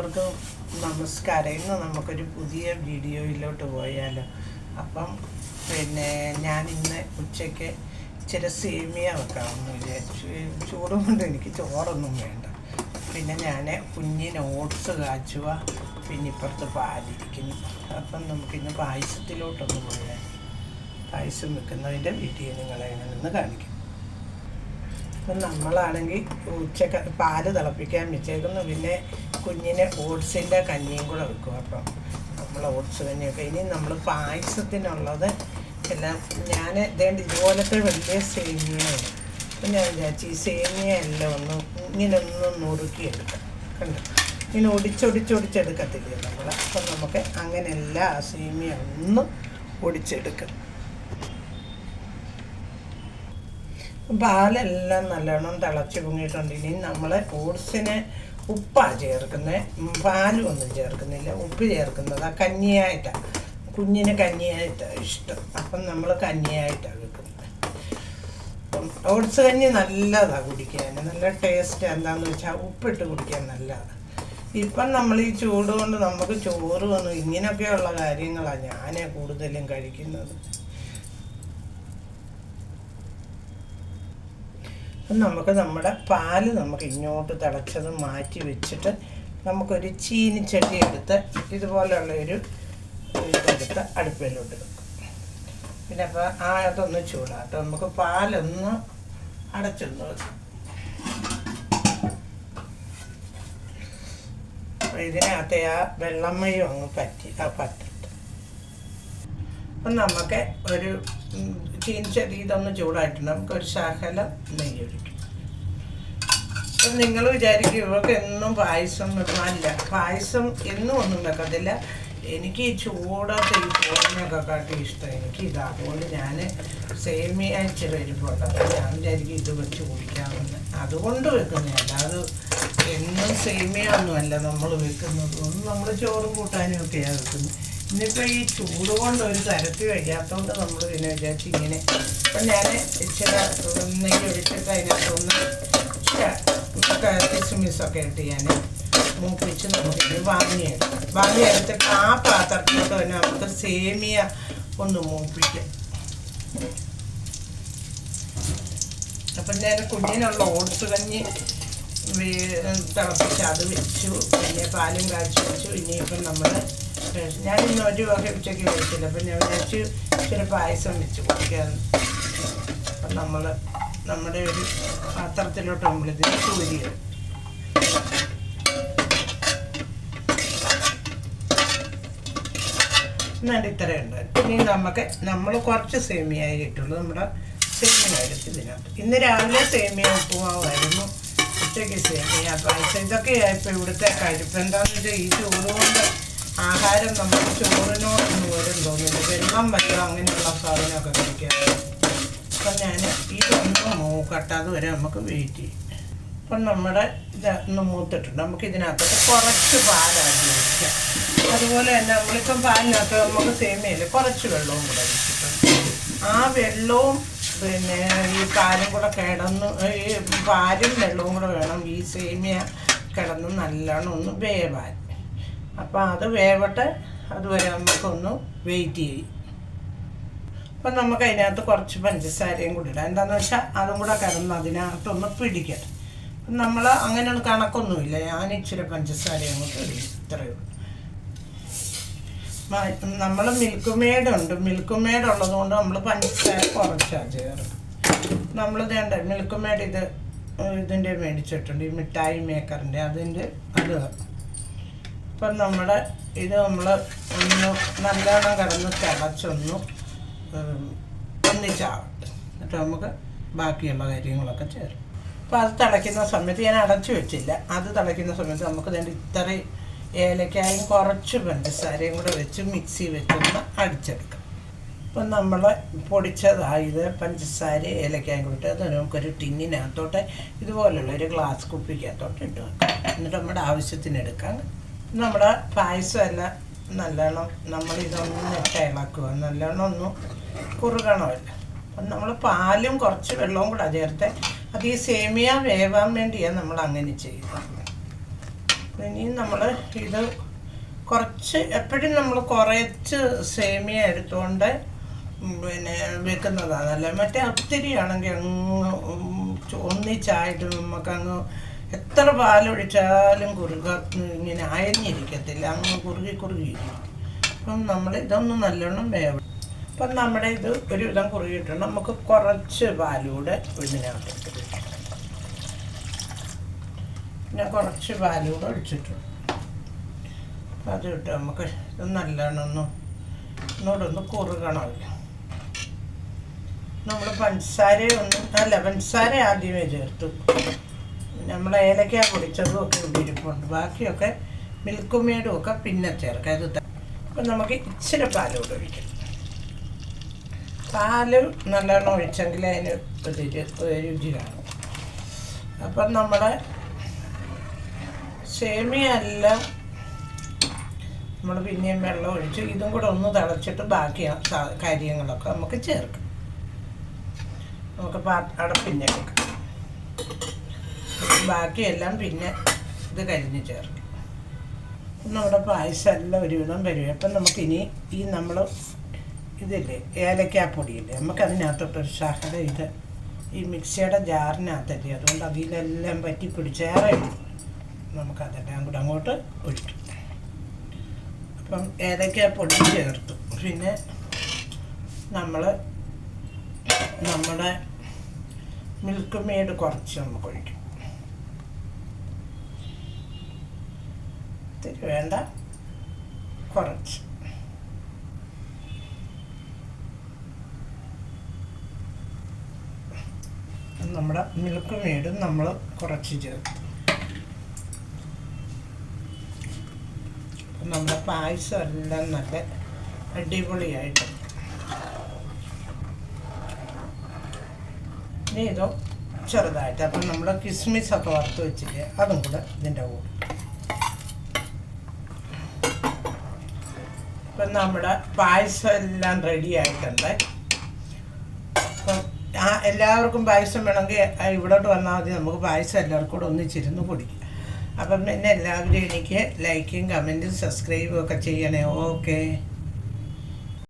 എല്ലാവർക്കും നമസ്കാരം. ഇന്ന് നമുക്കൊരു പുതിയ വീഡിയോയിലോട്ട് പോയാലോ. അപ്പം ഞാൻ ഇന്ന് ഉച്ചയ്ക്ക് ഇച്ചിരി സേമിയ വെക്കാമെന്ന് വിചാരിച്ചു. ചൂടും കൊണ്ട് എനിക്ക് ചോറൊന്നും വേണ്ട. പിന്നെ ഞാൻ കുഞ്ഞിന് ഓട്സ് കാച്ചുക, പിന്നെ ഇപ്പുറത്ത് പാലിരിക്കുന്നു. അപ്പം നമുക്കിന്ന് പായസത്തിലോട്ടൊന്ന് പോയാൽ പായസം വെക്കുന്നതിൻ്റെ വീഡിയോ നിങ്ങളെ എങ്ങനെയെന്ന് കാണിക്കും. അപ്പം നമ്മളാണെങ്കിൽ ഉച്ചക്ക് പാല് തിളപ്പിക്കാൻ വെച്ചേക്കുന്നു. പിന്നെ കുഞ്ഞിന് ഓട്സിൻ്റെ കഞ്ഞിയും കൂടെ വെക്കും. അപ്പം നമ്മൾ ഓട്സ് കഞ്ഞിയൊക്കെ ഇനി നമ്മൾ പായസത്തിനുള്ളത് എല്ലാം ഞാൻ ഇതുപോലത്തെ വലിയ സേമിയയാണ്. അപ്പം ഞാൻ വിചാരിച്ചു ഈ സേമിയ എല്ലാം ഇങ്ങനെ നുറുക്കിയെടുക്കാം. കണ്ടു, ഇങ്ങനെ ഒടിച്ചൊടിച്ചെടുക്കത്തില്ലേ നമ്മൾ. അപ്പം നമുക്ക് അങ്ങനെയല്ല ആ സേമിയ ഒന്ന് ഒടിച്ചെടുക്കാം. പാലെല്ലാം നല്ലോണം തിളച്ച് പൊങ്ങിയിട്ടുണ്ട്. ഇനി നമ്മൾ ഓട്സിന് ഉപ്പാണ് ചേർക്കുന്നത്, പാലും ഒന്നും ചേർക്കുന്നില്ല. ഉപ്പ് ചേർക്കുന്നത് കഞ്ഞിയായിട്ടാണ്, കുഞ്ഞിന് കഞ്ഞിയായിട്ടാണ് ഇഷ്ടം. അപ്പം നമ്മൾ കഞ്ഞിയായിട്ടാണ് വെക്കുന്നത്. അപ്പം ഓട്സ് കഞ്ഞി നല്ലതാണ് കുടിക്കാൻ, നല്ല ടേസ്റ്റ്. എന്താണെന്ന് വെച്ചാൽ ഉപ്പിട്ട് കുടിക്കാൻ നല്ലതാണ്. ഇപ്പം നമ്മൾ ഈ ചൂട് കൊണ്ട് നമുക്ക് ചോറ് വന്നു ഇങ്ങനെയൊക്കെയുള്ള കാര്യങ്ങളാണ് ഞാൻ കൂടുതലും കഴിക്കുന്നത്. നമുക്ക് നമ്മുടെ പാല് ഇങ്ങോട്ട് തിളച്ചത് മാറ്റി വെച്ചിട്ട് നമുക്കൊരു ചീനിച്ചട്ടി എടുത്ത് ഇതുപോലെയുള്ളൊരു ഇതെടുത്ത് അടുപ്പിലോട്ട് വെക്കും. പിന്നെ അപ്പോൾ അതൊന്ന് ചൂടാട്ടോ. നമുക്ക് പാലൊന്ന് അടച്ചൊന്ന് വെക്കും. ഇതിനകത്തെ ആ വെള്ളമയം അങ്ങ് പറ്റിട്ട് അപ്പം നമുക്ക് ഒരു ചീനിച്ചട്ടി ഇതൊന്ന് ചൂടായിട്ടുണ്ട്. നമുക്കൊരു ശകലം നെയ്യ് ഒഴിക്കും. അപ്പം നിങ്ങൾ വിചാരിക്കും ഇവർക്ക് എന്നും പായസം വെക്കാനില്ല. പായസം എന്നും ഒന്നും വെക്കത്തില്ല. എനിക്ക് ഈ ചൂടത്തെ ഈ ചോറിനൊക്കെ കാട്ടി ഇഷ്ടം എനിക്കിത്. അതുകൊണ്ട് ഞാൻ സേമിയ ഇച്ചിരി ഇരിപ്പുണ്ട്. അപ്പം ഞാൻ വിചാരിക്കും ഇത് വെച്ച് കുടിക്കാമെന്ന്, അതുകൊണ്ട് വെക്കുന്നതല്ല. അത് എന്നും സേമിയ ഒന്നുമല്ല നമ്മൾ വെക്കുന്നത്. ഒന്നും നമ്മൾ ചോറും കൂട്ടാനും ഒക്കെയാണ് വെക്കുന്നത്. ഇന്നിപ്പോൾ ഈ ചൂട് കൊണ്ട് ഒരു തരത്തിൽ കഴിയാത്തതുകൊണ്ട് നമ്മൾ പിന്നെ വിചാരിച്ച് ഇങ്ങനെ. അപ്പം ഞാൻ ഇച്ചിരി നെയ്യ് ഒഴിച്ചിട്ട് അതിനകത്തൊന്ന് കിസ്മിസൊക്കെ ഇട്ട് ഞാൻ മൂപ്പിച്ച് നമുക്കിത് വാങ്ങിയെടുത്തിട്ട് ആ പാത്രത്തിലോട്ട് തന്നെ നമുക്ക് സേമിയ ഒന്ന് മൂപ്പിക്കാം. അപ്പം ഞാൻ കുഞ്ഞിനുള്ള ഓട്സ് കഞ്ഞി തിളപ്പിച്ച് അത് വെച്ചു. പിന്നെ പാലും കാച്ചി വെച്ചു. ഇനിയിപ്പം ഞാൻ ഇന്ന് ഒരു വക ഉച്ചയ്ക്ക് കഴിച്ചില്ല. അപ്പം ഞാൻ വിചാരിച്ചു ഇച്ചിരി പായസം വെച്ച് കുടിക്കാമെന്ന്. അപ്പം നമ്മുടെ ഒരു പാത്രത്തിലോട്ട് നമ്മളിതിന് സൂര്യ എന്നാണ്ട് ഇത്രയുണ്ട്. ഇനി നമ്മൾ കുറച്ച് സേമിയായി കിട്ടുള്ളൂ. നമ്മുടെ സേമിയ എടുത്ത് ഇതിനകത്ത്. ഇന്ന് രാവിലെ സേമിയ ഉപ്പുമാവായിരുന്നു, ഉച്ചയ്ക്ക് സേമിയ പായസം. ഇതൊക്കെയായിപ്പോൾ ഇവിടുത്തെ കഴിപ്പ്. എന്താണെന്ന് വെച്ചാൽ ഈ ചൂട് കൊണ്ട് ആഹാരം നമുക്ക് ചോറിനോടൊന്നും വരും തോന്നില്ല. വെള്ളം അങ്ങനെയുള്ള സാധനമൊക്കെ കഴിക്കാം. അപ്പം ഞാൻ ഇതൊന്ന് മൂക്കട്ടെ, അതുവരെ നമുക്ക് വെയിറ്റ് ചെയ്യും. അപ്പം നമ്മുടെ ഇതൊന്ന് മൂത്തിട്ടുണ്ട്. നമുക്ക് ഇതിനകത്ത് കുറച്ച് പാലാക്കി വയ്ക്കാം. അതുപോലെ തന്നെ നമ്മളിപ്പം പാലിനകത്ത് നമുക്ക് സേമിയയിൽ കുറച്ച് വെള്ളവും കൂടെ വെച്ചിട്ടുണ്ട്. ആ വെള്ളവും പിന്നെ ഈ പാലും കൂടെ ഈ പാലും വെള്ളവും കൂടെ വേണം ഈ സേമിയ കിടന്ന് നല്ലോണം ഒന്ന് വേവാൻ. അപ്പം അത് വേവട്ടെ, അതുവരെ നമുക്കൊന്ന് വെയിറ്റ് ചെയ്യും. അപ്പം നമുക്ക് അതിനകത്ത് കുറച്ച് പഞ്ചസാരയും കൂടി ഇടാം. എന്താണെന്ന് വെച്ചാൽ അതും കൂടെ കിടന്ന് അതിനകത്തൊന്ന് പിടിക്കട്ടെ. അപ്പം നമ്മൾ അങ്ങനെ കണക്കൊന്നുമില്ല. ഞാൻ ഇച്ചിരി പഞ്ചസാരയും കൂടെ ഇടും. ഇത്രയും നമ്മൾ മിൽക്ക് മെയ്ഡ് ഉള്ളതുകൊണ്ട് നമ്മൾ പഞ്ചസാര കുറച്ചാണ് ചേർക്കും. നമ്മൾ വേണ്ട മിൽക്ക് മെയ്ഡ് ഇതിൻ്റെ മേടിച്ചിട്ടുണ്ട്, ഈ മിഠായി മേക്കറിൻ്റെ അത്. അപ്പം നമ്മൾ ഒന്ന് നല്ലോണം കിടന്ന് തിളച്ചൊന്ന് ഒന്നിച്ചാവട്ടെ. എന്നിട്ട് നമുക്ക് ബാക്കിയുള്ള കാര്യങ്ങളൊക്കെ ചേർക്കും. അപ്പോൾ അത് തിളയ്ക്കുന്ന സമയത്ത് ഞാൻ അടച്ചു വെച്ചില്ല. അത് തിളയ്ക്കുന്ന സമയത്ത് നമുക്ക് ഇത്രയും ഏലക്കായും കുറച്ച് പഞ്ചസാരയും കൂടെ വെച്ച് മിക്സി വെച്ചൊന്ന് അടിച്ചെടുക്കാം. അപ്പം നമ്മൾ പൊടിച്ചതായത് പഞ്ചസാര ഏലക്കായും കൂടി അത് നമുക്കൊരു ടിന്നിനകത്തോട്ട് ഇതുപോലുള്ള ഒരു ഗ്ലാസ് കുപ്പിക്കകത്തോട്ട് ഇട്ട് വെക്കാം. എന്നിട്ട് നമ്മുടെ ആവശ്യത്തിന് എടുക്കാം. നമ്മുടെ പായസമെല്ലാം നല്ലോണം നമ്മളിതൊന്ന് ഇളക്കുക. നല്ലോണം ഒന്ന് കുറുകണമല്ല. അപ്പം നമ്മൾ പാലും കുറച്ച് വെള്ളവും കൂടെ ചേർത്ത് അത് ഈ സേമിയ വേവാൻ വേണ്ടിയാണ് നമ്മൾ അങ്ങനെ ചെയ്യുന്നത്. ഇനി നമ്മൾ ഇത് കുറച്ച് എപ്പോഴും നമ്മൾ കുറച്ച് സേമിയ എടുത്തുകൊണ്ട് പിന്നെ വെക്കുന്നതാണ്. മറ്റേ ഒത്തിരി ആണെങ്കിൽ അങ്ങ് ഒന്നിച്ചായിട്ട് നമുക്കങ്ങ് എത്ര പാലൊഴിച്ചാലും ഇങ്ങനെ അയഞ്ഞിരിക്കത്തില്ല, അങ്ങ് കുറുകിയിരിക്കും. അപ്പം നമ്മൾ ഇതൊന്നും നല്ലോണം വേവ്. അപ്പം നമ്മുടെ ഇത് ഒരുവിധം കുറുകിയിട്ടുണ്ട്. നമുക്ക് കുറച്ച് പാലൂടെ ഇതിനകത്ത് ഞാൻ കുറച്ച് പാലൂടെ ഒഴിച്ചിട്ടുണ്ട്. അപ്പം അത് ഇട്ട് നമുക്ക് ഇത് നല്ലോണം ഒന്നുകൂടെ കുറുകണമല്ലോ. നമ്മൾ പഞ്ചസാര ആദ്യമേ ചേർത്തു. നമ്മൾ ഏലക്ക പൊടിച്ചതും ഒക്കെ ഇരിപ്പുണ്ട്. ബാക്കിയൊക്കെ മിൽക്ക് മെയ്ഡും ഒക്കെ പിന്നെ ചേർക്കാം. ഇത് അപ്പം നമുക്ക് ഇച്ചിരി പാലൂടെ ഒഴിക്കാം. പാല് നല്ലോണം ഒഴിച്ചെങ്കിൽ അതിന് രുചി കാണും. അപ്പം നമ്മുടെ സേമിയ എല്ലാം നമ്മൾ പിന്നെയും വെള്ളം ഒഴിച്ച് ഇതും കൂടെ ഒന്ന് തിളച്ചിട്ട് ബാക്കി കാര്യങ്ങളൊക്കെ നമുക്ക് ചേർക്കാം. നമുക്ക് അടപ്പിന്നെ വെക്കാം. ബാക്കിയെല്ലാം പിന്നെ ഇത് കഴിഞ്ഞ് ചേർക്കും. നമ്മുടെ പായസം എല്ലാം ഒരുവിധം വരും. അപ്പം നമുക്കിനി നമ്മൾ ഇതില്ലേ ഏലക്കാപ്പൊടിയില്ലേ, നമുക്കതിനകത്തോട്ടൊരു ശകലം ഇത് ഈ മിക്സിയുടെ ജാറിനകത്തല്ലേ, അതുകൊണ്ട് അതിലെല്ലാം പറ്റി പിടിച്ചേറെ നമുക്കതെല്ലാം കൂടെ അങ്ങോട്ട് ഒഴിക്കും. അപ്പം ഏലക്കാപ്പൊടി ചേർത്തു. പിന്നെ നമ്മുടെ മിൽക്ക് മെയ്ഡ് കുറച്ച് നമുക്ക് ഒഴിക്കും. ഇത്തിരി വേണ്ട, കുറച്ച്. നമ്മുടെ മിൽക്ക് മെയ്ഡും നമ്മൾ കുറച്ച് ചേർത്ത്. നമ്മുടെ പായസം എല്ലാം നല്ല അടിപൊളിയായിട്ട്. ഇനി ഇതോ ചെറുതായിട്ട് അപ്പം നമ്മൾ കിസ്മിസൊക്കെ വറുത്ത് വെച്ചിട്ട് അതും കൂടെ ഇതിൻ്റെ കൂടെ. ഇപ്പം നമ്മുടെ പായസം എല്ലാം റെഡി ആയിട്ടുണ്ട്. അപ്പം എല്ലാവർക്കും പായസം വേണമെങ്കിൽ ഇവിടോട്ട് വന്നാൽ മതി. നമുക്ക് പായസം എല്ലാവർക്കും കൂടെ ഒന്നിച്ചിരുന്ന് കുടിക്കും. അപ്പം പിന്നെ എല്ലാവരും എനിക്ക് ലൈക്കും കമൻറ്റും സബ്സ്ക്രൈബും ഒക്കെ ചെയ്യണേ. ഓക്കെ.